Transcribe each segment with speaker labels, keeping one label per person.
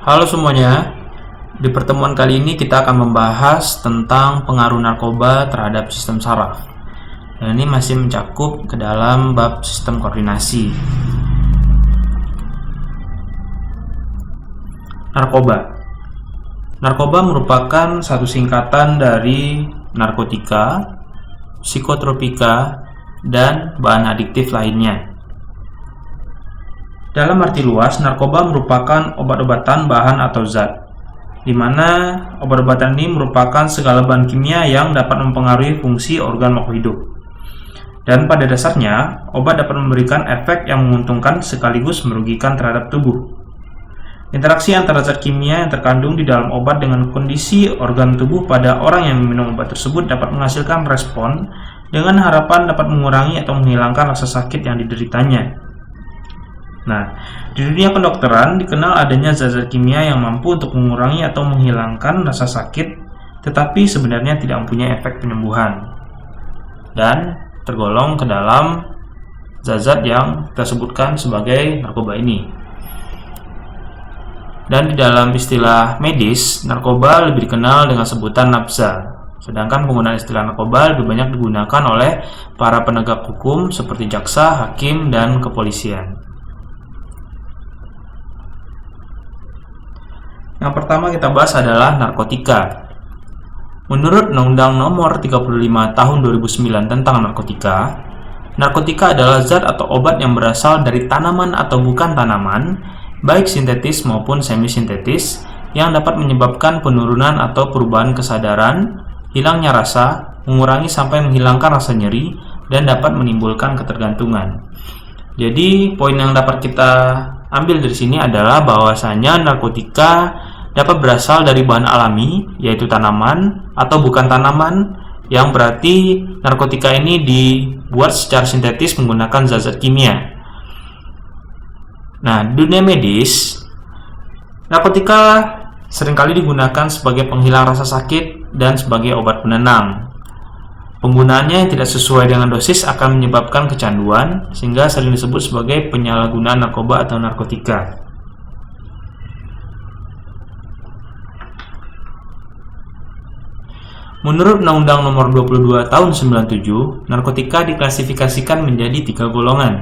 Speaker 1: Halo semuanya, di pertemuan kali ini kita akan membahas tentang pengaruh narkoba terhadap sistem saraf. Dan ini masih mencakup ke dalam bab sistem koordinasi. Narkoba merupakan satu singkatan dari narkotika, psikotropika, dan bahan adiktif lainnya. Dalam arti luas, narkoba merupakan obat-obatan, bahan atau zat, di mana obat-obatan ini merupakan segala bahan kimia yang dapat mempengaruhi fungsi organ makhluk hidup. Dan pada dasarnya, obat dapat memberikan efek yang menguntungkan sekaligus merugikan terhadap tubuh. Interaksi antara zat kimia yang terkandung di dalam obat dengan kondisi organ tubuh pada orang yang meminum obat tersebut dapat menghasilkan respon dengan harapan dapat mengurangi atau menghilangkan rasa sakit yang dideritanya. Nah, di dunia kedokteran dikenal adanya zat-zat kimia yang mampu untuk mengurangi atau menghilangkan rasa sakit, tetapi sebenarnya tidak mempunyai efek penyembuhan, dan tergolong ke dalam zat-zat yang kita sebutkan sebagai narkoba ini. Dan di dalam istilah medis, narkoba lebih dikenal dengan sebutan nafza, sedangkan penggunaan istilah narkoba lebih banyak digunakan oleh para penegak hukum seperti jaksa, hakim, dan kepolisian. Yang pertama kita bahas adalah narkotika. Menurut Undang-Undang Nomor 35 Tahun 2009 tentang narkotika adalah zat atau obat yang berasal dari tanaman atau bukan tanaman, baik sintetis maupun semi-sintetis, yang dapat menyebabkan penurunan atau perubahan kesadaran, hilangnya rasa, mengurangi sampai menghilangkan rasa nyeri, dan dapat menimbulkan ketergantungan. Jadi, poin yang dapat kita ambil dari sini adalah bahwasanya narkotika dapat berasal dari bahan alami, yaitu tanaman atau bukan tanaman, yang berarti narkotika ini dibuat secara sintetis menggunakan zat-zat kimia. Nah, dunia medis, narkotika seringkali digunakan sebagai penghilang rasa sakit dan sebagai obat penenang. Penggunaannya yang tidak sesuai dengan dosis akan menyebabkan kecanduan, sehingga sering disebut sebagai penyalahgunaan narkoba atau narkotika. Menurut Undang-Undang Nomor 22 Tahun 97, narkotika diklasifikasikan menjadi 3 golongan.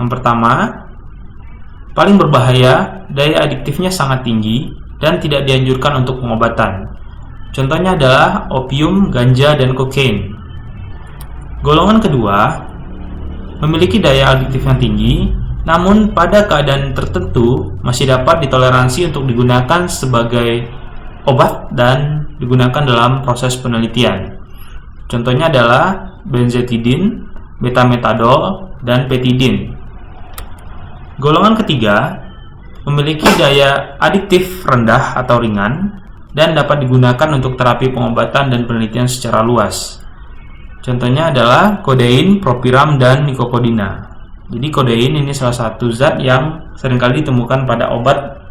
Speaker 1: Yang pertama, paling berbahaya, daya adiktifnya sangat tinggi, dan tidak dianjurkan untuk pengobatan. Contohnya adalah opium, ganja, dan kokain. Golongan kedua, memiliki daya adiktif yang tinggi, namun pada keadaan tertentu masih dapat ditoleransi untuk digunakan sebagai obat dan digunakan dalam proses penelitian. Contohnya adalah benzetidin, betametadol, dan petidin. Golongan ketiga, memiliki daya adiktif rendah atau ringan, dan dapat digunakan untuk terapi pengobatan dan penelitian secara luas. Contohnya adalah kodein, propiram, dan nikokodina. Jadi kodein ini salah satu zat yang seringkali ditemukan pada obat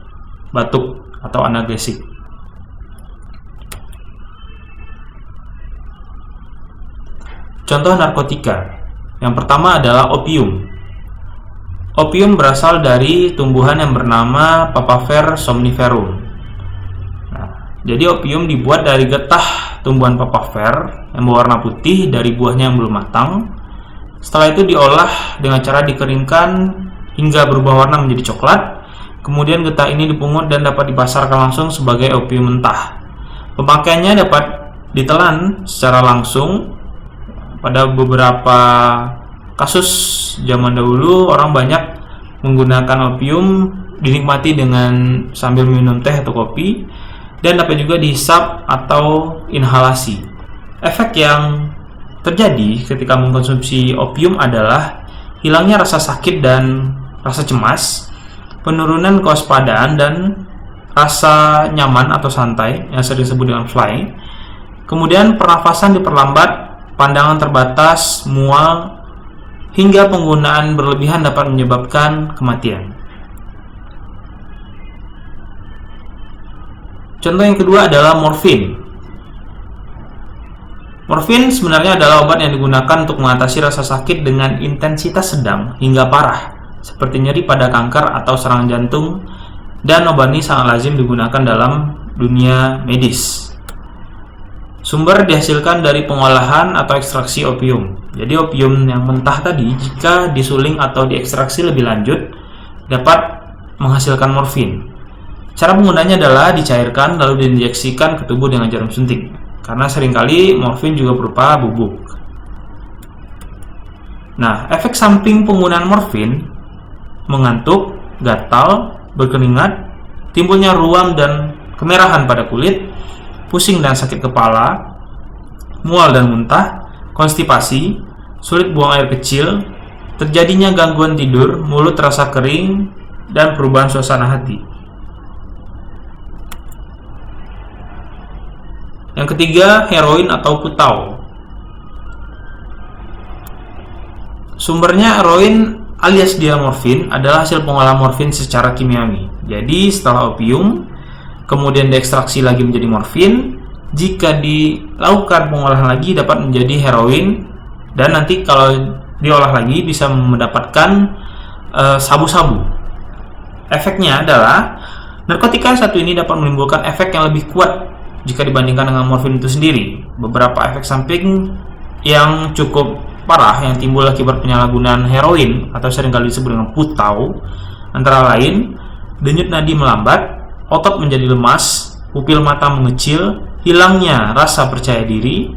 Speaker 1: batuk atau analgesik. Contoh narkotika. Yang pertama adalah opium. Opium berasal dari tumbuhan yang bernama Papaver somniferum. Jadi opium dibuat dari getah tumbuhan papaver yang berwarna putih dari buahnya yang belum matang. Setelah itu diolah dengan cara dikeringkan hingga berubah warna menjadi coklat. Kemudian getah ini dipungut dan dapat dipasarkan langsung sebagai opium mentah. Pemakaiannya dapat ditelan secara langsung. Pada beberapa kasus zaman dahulu orang banyak menggunakan opium dinikmati dengan sambil minum teh atau kopi, dan dapat juga dihisap atau inhalasi. Efek yang terjadi ketika mengkonsumsi opium adalah hilangnya rasa sakit dan rasa cemas, penurunan kewaspadaan dan rasa nyaman atau santai yang sering disebut dengan fly. Kemudian pernafasan diperlambat, pandangan terbatas, mual, hingga penggunaan berlebihan dapat menyebabkan kematian. Contoh yang kedua adalah morfin. Morfin sebenarnya adalah obat yang digunakan untuk mengatasi rasa sakit dengan intensitas sedang hingga parah, seperti nyeri pada kanker atau serangan jantung, dan obat ini sangat lazim digunakan dalam dunia medis. Sumber dihasilkan dari pengolahan atau ekstraksi opium. Jadi opium yang mentah tadi jika disuling atau diekstraksi lebih lanjut dapat menghasilkan morfin. Cara penggunanya adalah dicairkan lalu diinjeksikan ke tubuh dengan jarum suntik. Karena seringkali morfin juga berupa bubuk. Nah, efek samping penggunaan morfin mengantuk, gatal, berkeringat, timbulnya ruam dan kemerahan pada kulit, pusing dan sakit kepala, mual dan muntah, konstipasi, sulit buang air kecil, terjadinya gangguan tidur, mulut terasa kering, dan perubahan suasana hati. Yang ketiga, heroin atau putau. Sumbernya heroin alias diamorfin adalah hasil pengolahan morfin secara kimiawi. Jadi setelah opium kemudian diekstraksi lagi menjadi morfin, jika dilakukan pengolahan lagi dapat menjadi heroin, dan nanti kalau diolah lagi bisa mendapatkan sabu-sabu. Efeknya adalah narkotika satu ini dapat menimbulkan efek yang lebih kuat jika dibandingkan dengan morfin itu sendiri. Beberapa efek samping yang cukup parah yang timbul akibat penyalahgunaan heroin atau seringkali disebut dengan putau antara lain denyut nadi melambat, otot menjadi lemas, pupil mata mengecil, hilangnya rasa percaya diri,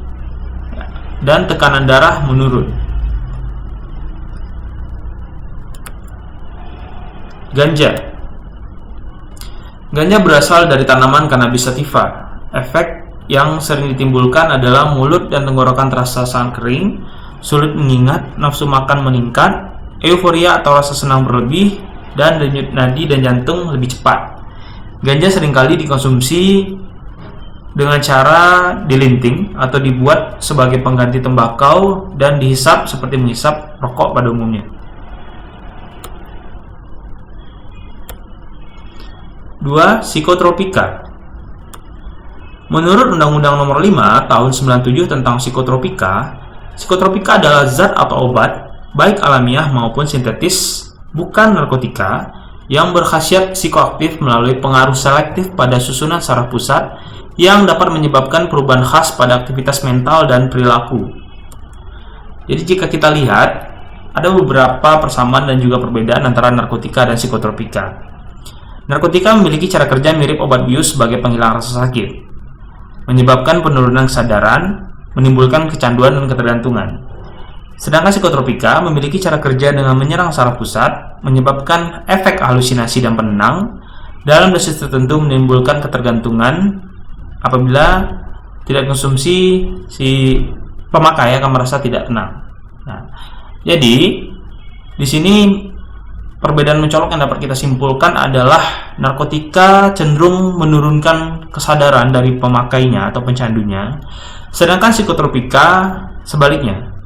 Speaker 1: dan tekanan darah menurun. Ganja. Ganja berasal dari tanaman Cannabis sativa. Efek yang sering ditimbulkan adalah mulut dan tenggorokan terasa sangat kering, sulit mengingat, nafsu makan meningkat, euforia atau rasa senang berlebih, dan denyut nadi dan jantung lebih cepat. Ganja seringkali dikonsumsi dengan cara dilinting atau dibuat sebagai pengganti tembakau dan dihisap seperti menghisap rokok pada umumnya. 2. Psikotropika. Menurut Undang-Undang Nomor 5 Tahun 97 tentang psikotropika, psikotropika adalah zat atau obat, baik alamiah maupun sintetis, bukan narkotika, yang berkhasiat psikoaktif melalui pengaruh selektif pada susunan saraf pusat yang dapat menyebabkan perubahan khas pada aktivitas mental dan perilaku. Jadi jika kita lihat, ada beberapa persamaan dan juga perbedaan antara narkotika dan psikotropika. Narkotika memiliki cara kerja mirip obat bius sebagai penghilang rasa sakit, menyebabkan penurunan kesadaran, menimbulkan kecanduan dan ketergantungan. Sedangkan psikotropika memiliki cara kerja dengan menyerang saraf pusat, menyebabkan efek halusinasi dan penenang, dalam dosis tertentu menimbulkan ketergantungan. Apabila tidak konsumsi, si pemakai akan merasa tidak tenang. Nah, jadi di sini perbedaan mencolok yang dapat kita simpulkan adalah narkotika cenderung menurunkan kesadaran dari pemakainya atau pencandunya, sedangkan psikotropika sebaliknya.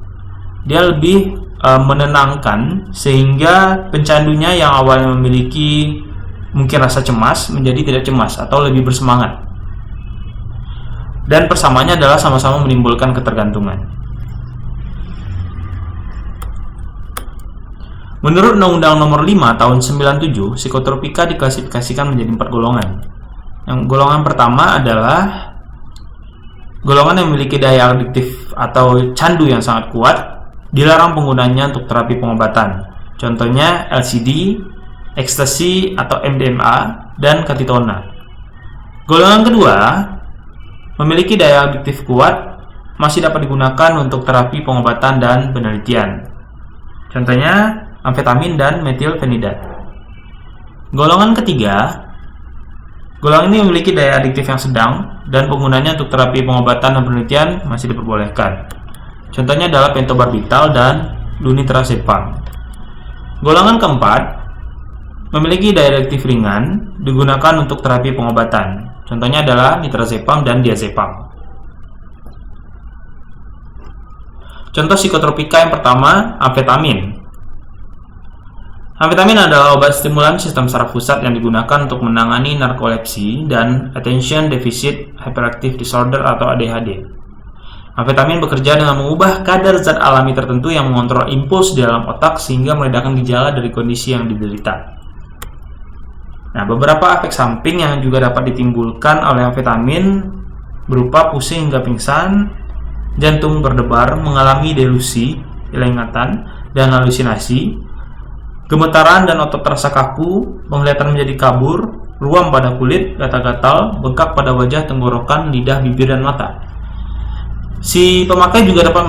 Speaker 1: Dia lebih menenangkan sehingga pencandunya yang awalnya memiliki mungkin rasa cemas menjadi tidak cemas atau lebih bersemangat. Dan persamaannya adalah sama-sama menimbulkan ketergantungan. Menurut Undang-Undang Nomor 5 Tahun 97, psikotropika diklasifikasikan menjadi 4 golongan. Yang golongan pertama adalah golongan yang memiliki daya adiktif atau candu yang sangat kuat, dilarang penggunanya untuk terapi pengobatan. Contohnya LSD, ekstasi atau MDMA, dan ketitona. Golongan kedua memiliki daya adiktif kuat, masih dapat digunakan untuk terapi pengobatan dan penelitian. Contohnya amfetamin dan metilfenidat. Golongan ketiga, golongan ini memiliki daya adiktif yang sedang dan penggunanya untuk terapi pengobatan dan penelitian masih diperbolehkan. Contohnya adalah pentobarbital dan lunitrazepam. Golongan keempat memiliki daya adiktif ringan, digunakan untuk terapi pengobatan. Contohnya adalah nitrazepam dan diazepam. Contoh psikotropika yang pertama, amfetamin. Amfetamin adalah obat stimulan sistem saraf pusat yang digunakan untuk menangani narkolepsi dan attention deficit hyperactive disorder atau ADHD. Amfetamin bekerja dengan mengubah kadar zat alami tertentu yang mengontrol impuls di dalam otak sehingga meredakan gejala dari kondisi yang diderita. Nah, beberapa efek samping yang juga dapat ditimbulkan oleh amfetamin berupa pusing hingga pingsan, jantung berdebar, mengalami delusi, hilang ingatan, dan halusinasi, gemetaran dan otot terasa kaku, penglihatan menjadi kabur, ruam pada kulit, gatal-gatal, bengkak pada wajah, tenggorokan, lidah, bibir, dan mata. Si pemakai juga dapat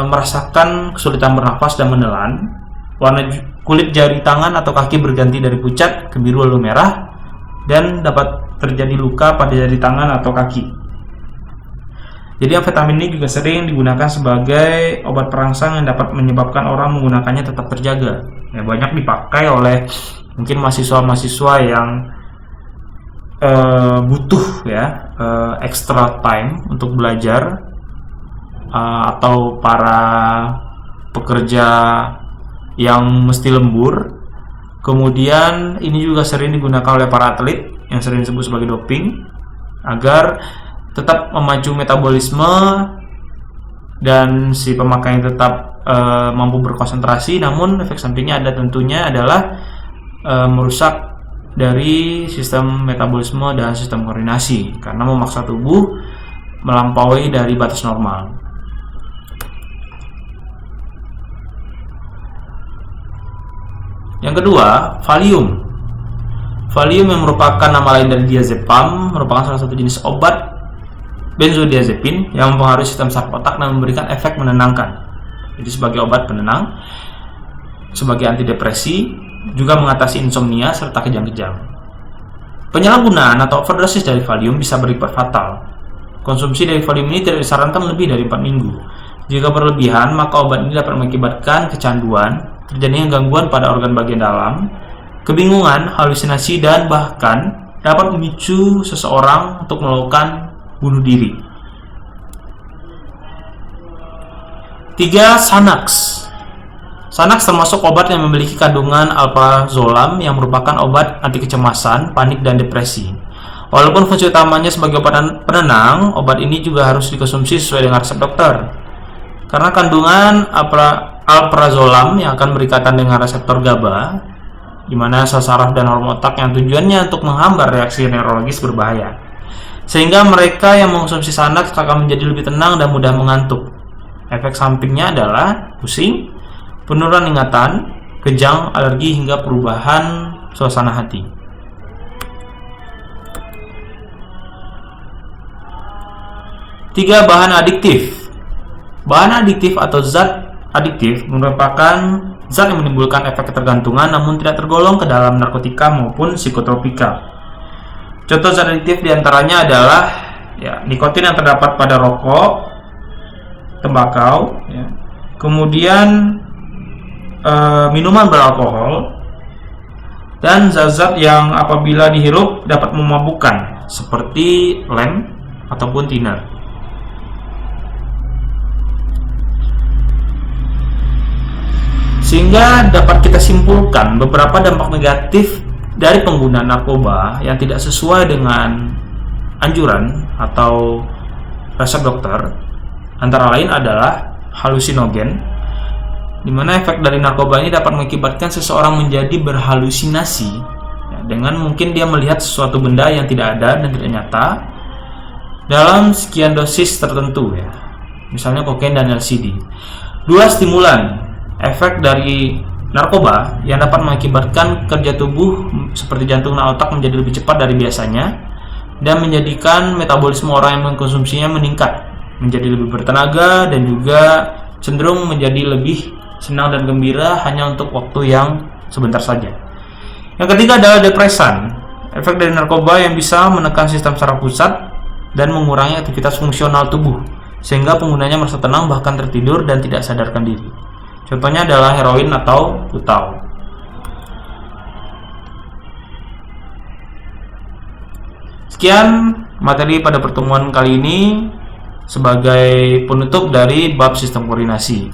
Speaker 1: merasakan kesulitan bernafas dan menelan. Warna kulit jari tangan atau kaki berganti dari pucat ke biru lalu merah, dan dapat terjadi luka pada jari tangan atau kaki. Jadi amfetamin ini juga sering digunakan sebagai obat perangsang yang dapat menyebabkan orang menggunakannya tetap terjaga. Ya, banyak dipakai oleh mungkin mahasiswa-mahasiswa yang butuh ya extra time untuk belajar, atau para pekerja yang mesti lembur. Kemudian ini juga sering digunakan oleh para atlet yang sering disebut sebagai doping agar tetap memacu metabolisme dan si pemakainya tetap mampu berkonsentrasi. Namun efek sampingnya tentunya adalah merusak dari sistem metabolisme dan sistem koordinasi karena memaksa tubuh melampaui dari batas normal. Yang kedua, Valium. Valium yang merupakan nama lain dari diazepam merupakan salah satu jenis obat benzodiazepin yang mempengaruhi sistem saraf otak dan memberikan efek menenangkan. Jadi sebagai obat penenang, sebagai antidepresi, juga mengatasi insomnia serta kejang-kejang. Penyalahgunaan atau overdosis dari Valium bisa berimpact fatal. Konsumsi dari Valium ini tidak disarankan lebih dari 4 minggu. Jika berlebihan, maka obat ini dapat mengakibatkan kecanduan, terjadinya gangguan pada organ bagian dalam, kebingungan, halusinasi, dan bahkan dapat memicu seseorang untuk melakukan bunuh diri. 3. Xanax. Xanax termasuk obat yang memiliki kandungan alprazolam yang merupakan obat anti kecemasan, panik, dan depresi. Walaupun fungsi utamanya sebagai obat penenang, obat ini juga harus dikonsumsi sesuai dengan resep dokter. Karena kandungan alprazolam yang akan berikatan dengan reseptor GABA, di mana sel saraf dan hormon otak yang tujuannya untuk menghambat reaksi neurologis berbahaya. Sehingga mereka yang mengkonsumsi Xanax akan menjadi lebih tenang dan mudah mengantuk. Efek sampingnya adalah pusing, penurunan ingatan, kejang, alergi, hingga perubahan suasana hati. 3. Bahan adiktif. Bahan adiktif atau zat adiktif merupakan zat yang menimbulkan efek ketergantungan namun tidak tergolong ke dalam narkotika maupun psikotropika. Contoh zat adiktif diantaranya adalah nikotin yang terdapat pada rokok, tembakau, kemudian minuman beralkohol, dan zat-zat yang apabila dihirup dapat memabukkan seperti lem ataupun thinner. Sehingga dapat kita simpulkan beberapa dampak negatif dari penggunaan narkoba yang tidak sesuai dengan anjuran atau resep dokter, antara lain adalah halusinogen, di mana efek dari narkoba ini dapat mengakibatkan seseorang menjadi berhalusinasi dengan mungkin dia melihat sesuatu benda yang tidak ada dan tidak nyata dalam sekian dosis tertentu, misalnya kokain dan LSD. 2. Stimulan. Efek dari narkoba yang dapat mengakibatkan kerja tubuh seperti jantung dan otak menjadi lebih cepat dari biasanya dan menjadikan metabolisme orang yang mengkonsumsinya meningkat, menjadi lebih bertenaga dan juga cenderung menjadi lebih senang dan gembira hanya untuk waktu yang sebentar saja. Yang ketiga adalah depresan. Efek dari narkoba yang bisa menekan sistem saraf pusat dan mengurangi aktivitas fungsional tubuh sehingga penggunanya merasa tenang bahkan tertidur dan tidak sadarkan diri. Contohnya adalah heroin atau putau. Sekian materi pada pertemuan kali ini sebagai penutup dari bab sistem koordinasi.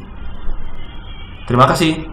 Speaker 1: Terima kasih.